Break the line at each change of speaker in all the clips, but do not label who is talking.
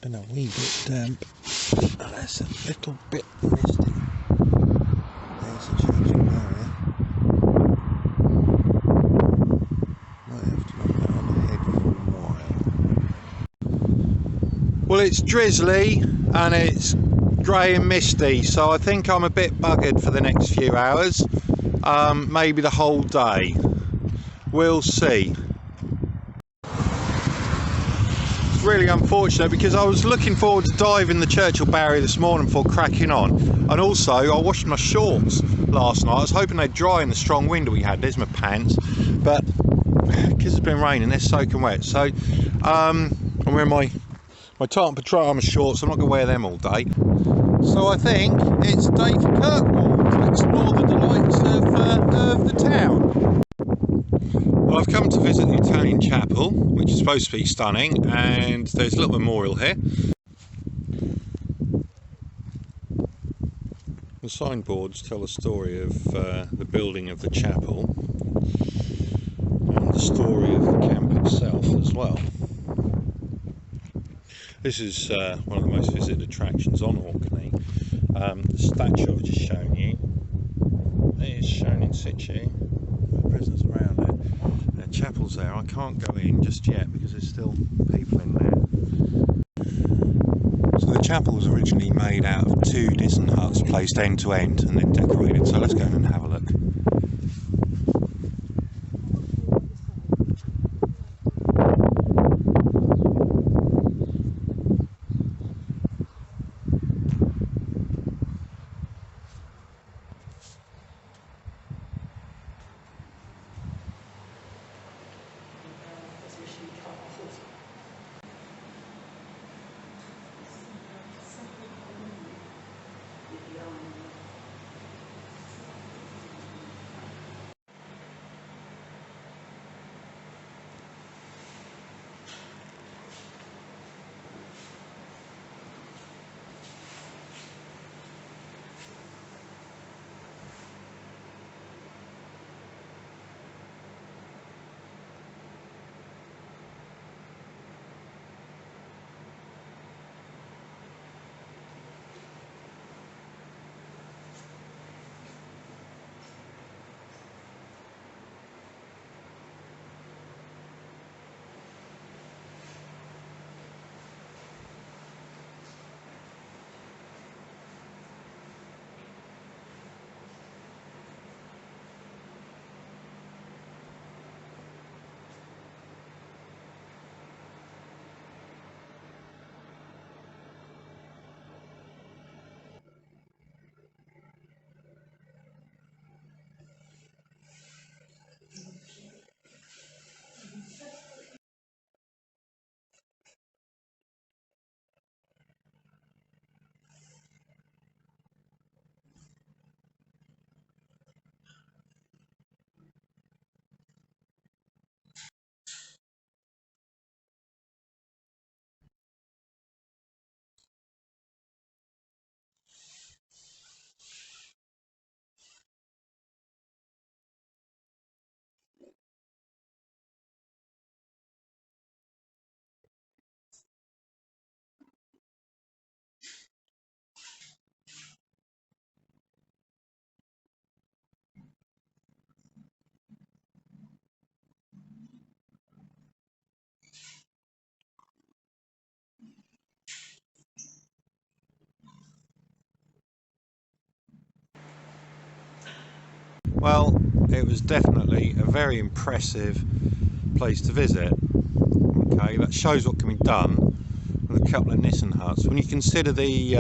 been a wee bit damp, and that's a little bit misty. There's a changing barrier. Might have to run that on the head for a while. Well, it's drizzly and it's grey and misty, so I think I'm a bit buggered for the next few hours, maybe the whole day. We'll see. It's really unfortunate because I was looking forward to diving the Churchill Barrier this morning before cracking on, and also I washed my shorts last night. I was hoping they'd dry in the strong wind that we had. There's my pants, but because it's been raining they're soaking wet, so I'm wearing my tartan pyjama shorts. I'm not going to wear them all day. So I think it's day for Kirkwall to explore the delights of the town. Well, I've come to visit the Italian chapel, which is supposed to be stunning, and there's a little memorial here. The signboards tell a story of the building of the chapel and the story of the camp itself as well. This is one of the most visited attractions on Orkney. The statue I've just shown you is shown in situ. The prisoners around it. The chapel's there. I can't go in just yet because there's still people in there. So the chapel was originally made out of 2 nissen huts placed end to end and then decorated. So let's go in and have a look. Well, it was definitely a very impressive place to visit. Okay, that shows what can be done with a couple of nissen huts. When you consider the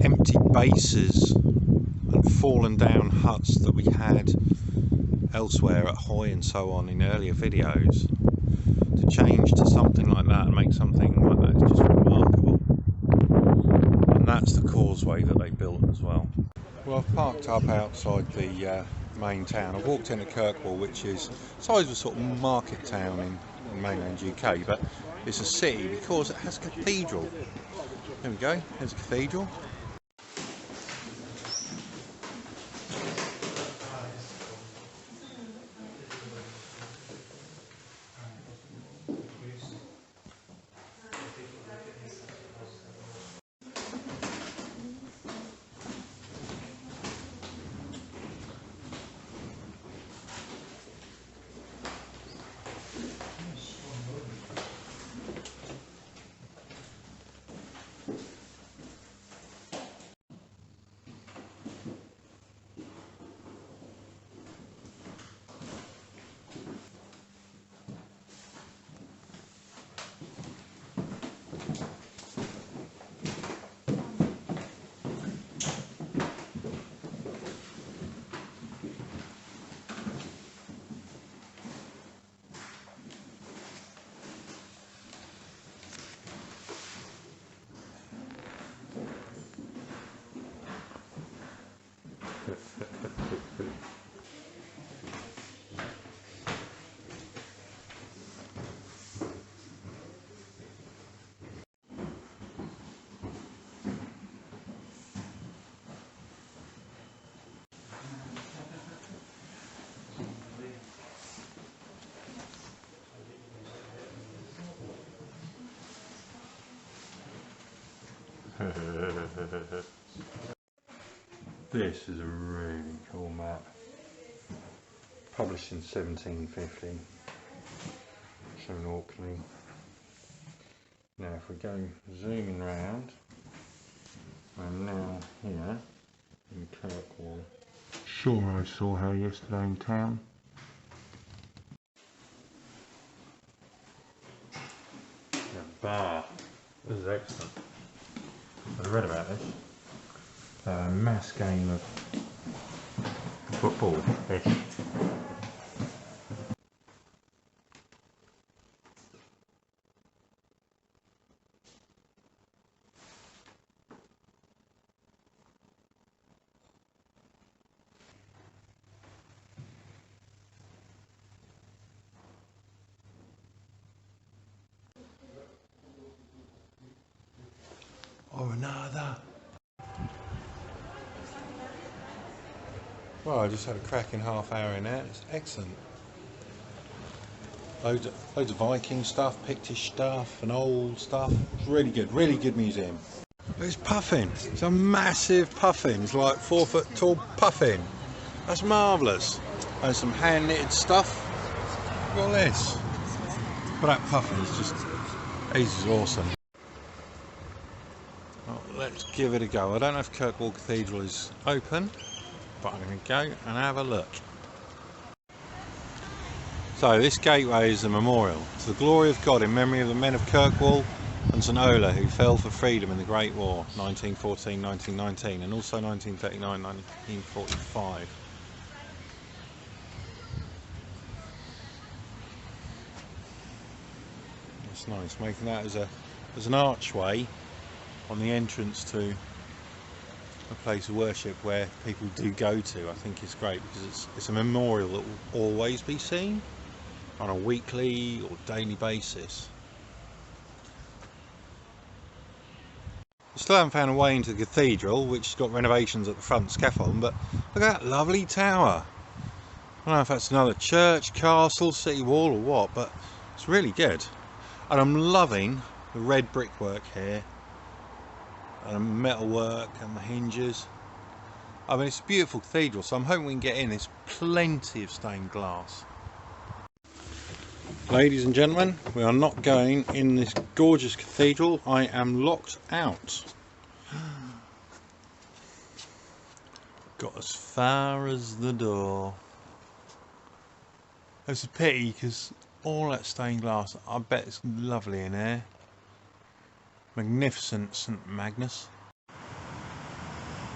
empty bases and fallen down huts that we had elsewhere at Hoy and so on in earlier videos, to change to something like that and make something like that is just remarkable. And that's the causeway that they built as well. Well, I've parked up outside the main town. I've walked into Kirkwall, which is the size of a sort of market town in mainland UK, but it's a city because it has a cathedral. There we go, there's a cathedral. This is a really cool map. Published in 1750. Showing Orkney. Now if we go zooming round, I'm now here in Kirkwall. Sure, I saw her yesterday in town. The bar. This is excellent. I read about this. A mass game of football-ish. Or another. Well, I just had a cracking half hour in there. It's excellent. Loads of Viking stuff, Pictish stuff, and old stuff. It's really good museum. It's puffin. It's a massive puffin. It's like 4 foot tall puffin. That's marvellous. And some hand knitted stuff. Look at this. But that puffin is just, is awesome. Well, let's give it a go. I don't know if Kirkwall Cathedral is open, but I'm going to go and have a look. So this gateway is a memorial to the glory of God in memory of the men of Kirkwall and St Ola who fell for freedom in the Great War 1914-1919 and also 1939-1945. That's nice, making that as an archway on the entrance to a place of worship where people do go to. I think it's great because it's a memorial that will always be seen on a weekly or daily basis. I still haven't found a way into the cathedral, which has got renovations at the front scaffolding, but look at that lovely tower. I don't know if that's another church, castle, city wall or what, but it's really good. And I'm loving the red brickwork here and the metalwork and the hinges. I mean, it's a beautiful cathedral, so I'm hoping we can get in. There's plenty of stained glass. Ladies and gentlemen, we are not going in this gorgeous cathedral. I am locked out. Got as far as the door. It's a pity because all that stained glass, I bet it's lovely in there. Magnificent St Magnus.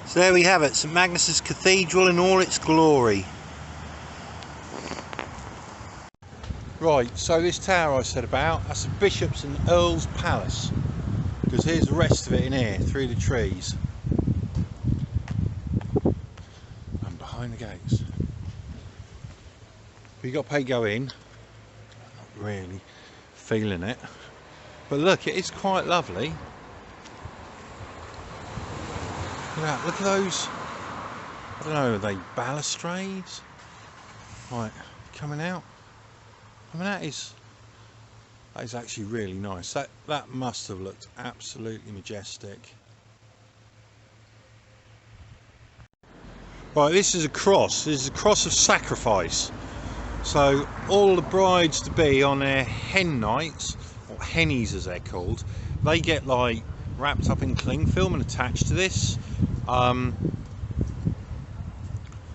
So there we have it, St Magnus's Cathedral in all its glory. Right, so this tower I said about, that's the Bishop's and Earl's Palace. Because here's the rest of it in here, through the trees. And behind the gates. But you got to pay go in. Not really feeling it. But look, it is quite lovely. Look at those, I don't know, are they balustrades? Right, coming out. I mean, that is actually really nice. That must have looked absolutely majestic. Right, this is a cross. This is a cross of sacrifice. So all the brides to be on their hen nights, or hennies as they're called, they get like wrapped up in cling film and attached to this.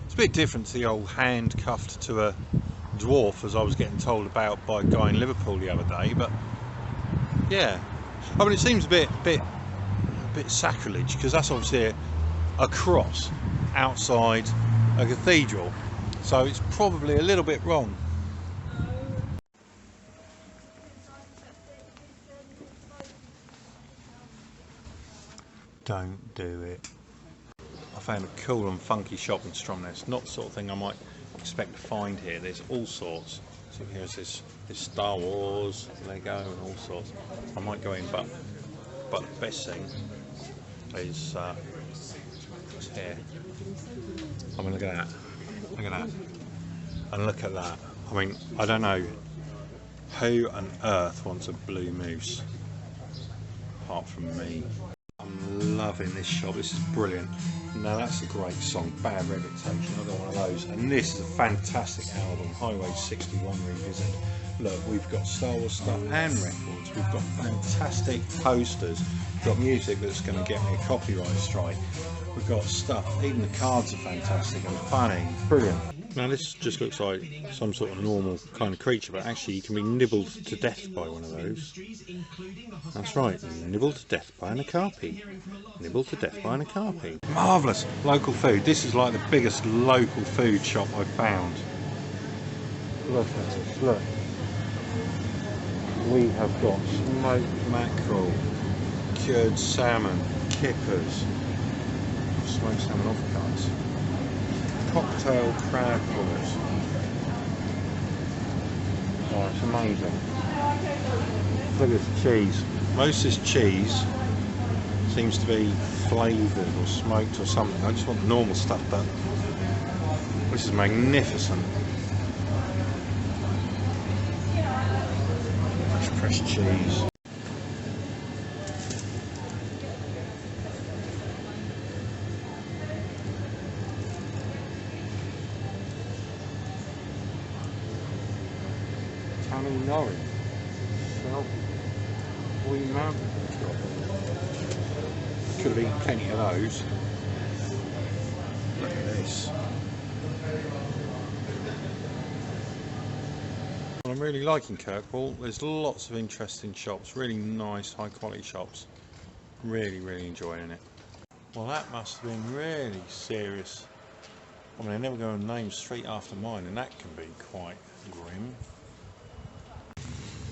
It's a bit different to the old handcuffed to a dwarf, as I was getting told about by a guy in Liverpool the other day. But yeah, I mean, it seems a bit sacrilege because that's obviously a cross outside a cathedral, so it's probably a little bit wrong. Don't do it. I found a cool and funky shop in Stromness, not the sort of thing I might expect to find here. There's all sorts. So here's this Star Wars, Lego and all sorts. I might go in, but the best thing is what's here. I mean, look at that. Look at that. And look at that. I mean, I don't know who on earth wants a blue moose apart from me. I'm loving this shop, this is brilliant. Now that's a great song, Bad Reputation, I've got one of those. And this is a fantastic album, Highway 61 Revisited. Look, we've got Star Wars stuff and records, we've got fantastic posters, we've got music that's going to get me a copyright strike, we've got stuff, even the cards are fantastic and funny, brilliant. Now this just looks like some sort of normal kind of creature, but actually you can be nibbled to death by one of those. That's right, nibbled to death by an okapi. Nibbled to death by an okapi. Marvellous local food. This is like the biggest local food shop I've found. Look at this, look. We have got smoked mackerel, cured salmon, kippers, smoked salmon offcuts. Cocktail crab balls. Oh, it's amazing. Look at this cheese. Most of this cheese seems to be flavoured or smoked or something. I just want the normal stuff, but this is magnificent. Fresh cheese. Norwich, South We Mountain shop. Could have been plenty of those. Look at this. Well, I'm really liking Kirkwall. There's lots of interesting shops, really nice, high quality shops. Really enjoying it. Well, that must have been really serious. I mean, I never go and name straight after mine, and that can be quite grim.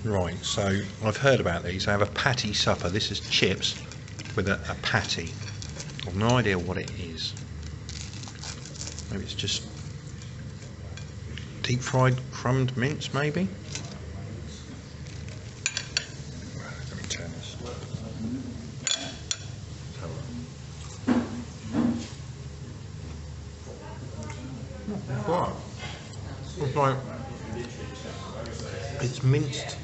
Right, so I've heard about these. I have a patty supper. This is chips with a patty. I've no idea what it is. Maybe it's just deep fried crumbed mince, maybe? Let me turn this. Right. It's like, it's minced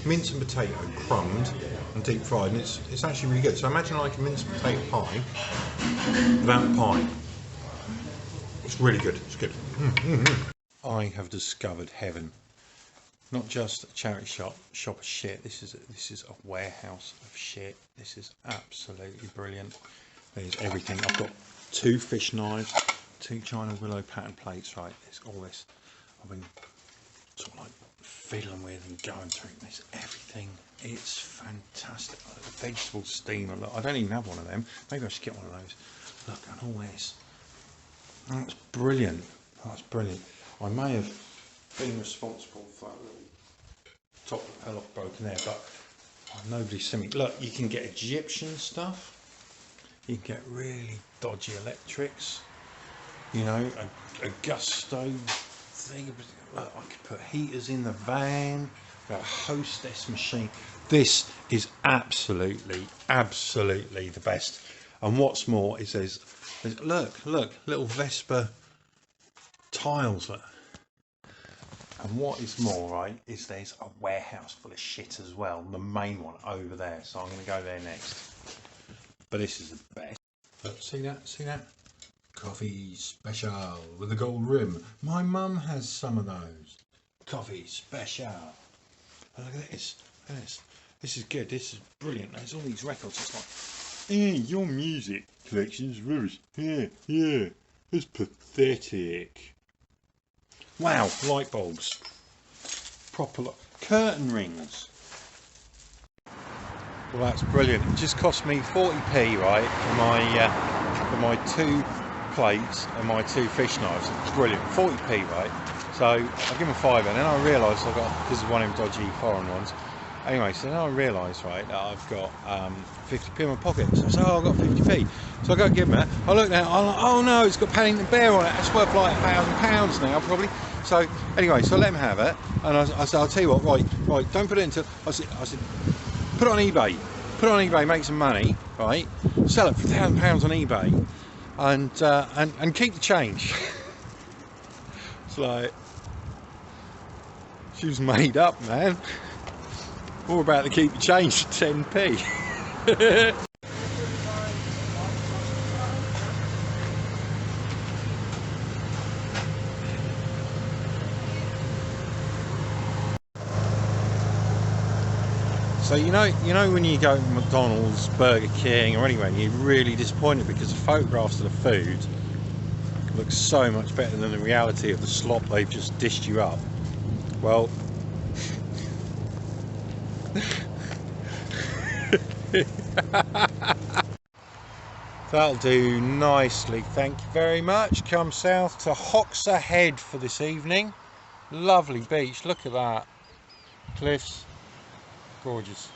and potato, crumbed and deep fried, and it's actually really good. So imagine like a minced potato pie without pie. It's really good. It's good. I have discovered heaven. Not just a charity shop of shit. This is a warehouse of shit. This is absolutely brilliant. There's everything. I've got 2 fish knives, 2 China willow pattern plates. Right, there's all this. I've been sort of like fiddling with and going through this, everything. It's fantastic. The vegetable steamer, look, I don't even have one of them. Maybe I should get one of those. Look, and all this. That's brilliant. That's brilliant. I may have been responsible for that little top that fell off broken there, but nobody's seen me. Look, you can get Egyptian stuff. You can get really dodgy electrics. You know, a gusto thing. Look, I could put heaters in the van. We've got a hostess machine. This is absolutely the best. And what's more is there's look, little Vespa tiles. And what is more, right, is there's a warehouse full of shit as well. The main one over there. So I'm going to go there next. But this is the best. Look, see that? See that? Coffee special with a gold rim. My mum has some of those. Coffee special. Oh, look at this. Look at this. This is good. This is brilliant. There's all these records. It's like, your music collection's rubbish. Yeah. It's pathetic. Wow, light bulbs. Proper curtain rings. Well, that's brilliant. It just cost me 40p, right, for my 2 plates and my 2 fish knives. It's brilliant. 40p, right? So I give them a fiver, and then I realised I got, this is one of them dodgy foreign ones. Anyway, so then I realised, right, that I've got 50p in my pocket. So I said, I've got 50p. So I go give them that. I look now, I'm like, oh no, it's got Paddington Bear on it. It's worth like £1,000 now, probably. So anyway, so I let him have it, and I said, I'll tell you what, right, don't put it into. I said, put it on eBay. Put it on eBay, make some money, right? Sell it for £1,000 on eBay, and keep the change. It's like, she was made up, man. All about to keep the change for 10p. So you know when you go to McDonald's, Burger King or anywhere, you're really disappointed because the photographs of the food look so much better than the reality of the slop they've just dished you up. Well, that'll do nicely, thank you very much. Come south to Rysa Head for this evening. Lovely beach, look at that. Cliffs, gorgeous.